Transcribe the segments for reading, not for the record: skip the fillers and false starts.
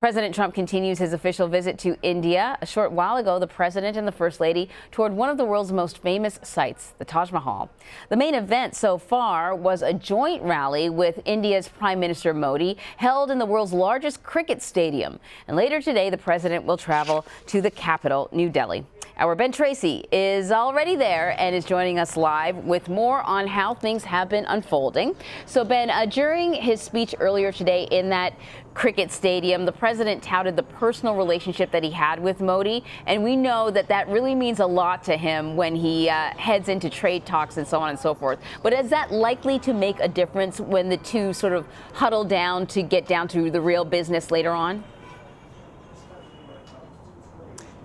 President Trump continues his official visit to India. A short while ago, the president and the first lady toured one of the world's most famous sites, the Taj Mahal. The main event so far was a joint rally with India's Prime Minister Modi, held in the world's largest cricket stadium. And later today, the president will travel to the capital, New Delhi. Our Ben Tracy is already there and is joining us live with more on how things have been unfolding. So, Ben, during his speech earlier today in that cricket stadium, the president touted the personal relationship that he had with Modi, and we know that that really means a lot to him when he heads into trade talks and so on and so forth. But is that likely to make a difference when the two sort of huddle down to get down to the real business later on?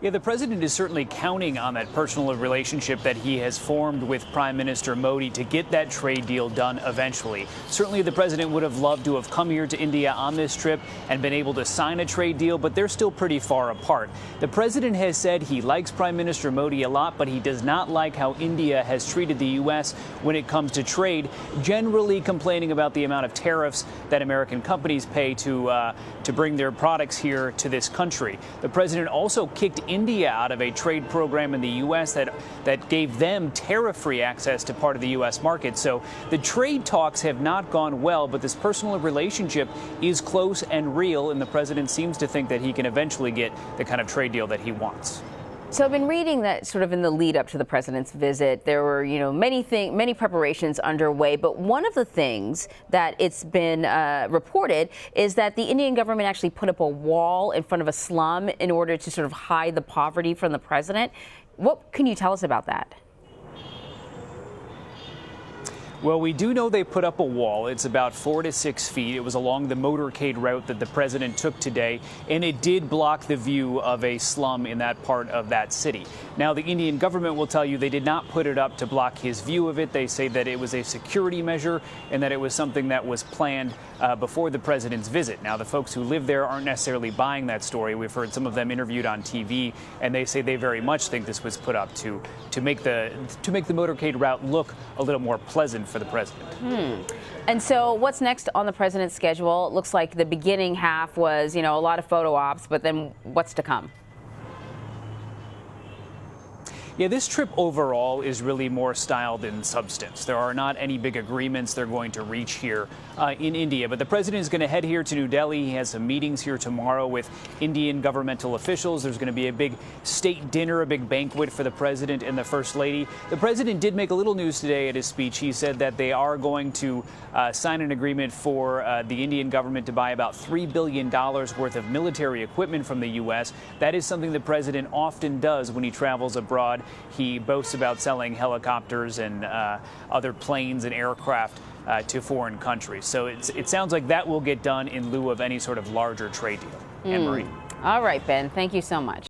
Yeah, the president is certainly counting on that personal relationship that he has formed with Prime Minister Modi to get that trade deal done eventually. Certainly, the president would have loved to have come here to India on this trip and been able to sign a trade deal, but they're still pretty far apart. The president has said he likes Prime Minister Modi a lot, but he does not like how India has treated the U.S. when it comes to trade, generally complaining about the amount of tariffs that American companies pay to bring their products here to this country. The president also kicked India out of a trade program in the U.S. that gave them tariff-free access to part of the U.S. market. So the trade talks have not gone well, but this personal relationship is close and real, and the president seems to think that he can eventually get the kind of trade deal that he wants. So I've been reading that sort of in the lead up to the president's visit, there were, many preparations underway. But one of the things that it's been reported is that the Indian government actually put up a wall in front of a slum in order to sort of hide the poverty from the president. What can you tell us about that? Well, we do know they put up a wall. It's about 4 to 6 feet. It was along the motorcade route that the president took today, and it did block the view of a slum in that part of that city. Now, the Indian government will tell you they did not put it up to block his view of it. They say that it was a security measure and that it was something that was planned before the president's visit. Now, the folks who live there aren't necessarily buying that story. We've heard some of them interviewed on TV, and they say they very much think this was put up to make the motorcade route look a little more pleasant for the president. And so what's next on the president's schedule? It looks like the beginning half was, a lot of photo ops, but then what's to come? Yeah, this trip overall is really more style than substance. There are not any big agreements they're going to reach here in India. But the president is going to head here to New Delhi. He has some meetings here tomorrow with Indian governmental officials. There's going to be a big state dinner, a big banquet for the president and the first lady. The president did make a little news today at his speech. He said that they are going to sign an agreement for the Indian government to buy about $3 billion worth of military equipment from the U.S. That is something the president often does when he travels abroad. He boasts about selling helicopters and other planes and aircraft to foreign countries. So it sounds like that will get done in lieu of any sort of larger trade deal. Anne-Marie. All right, Ben. Thank you so much.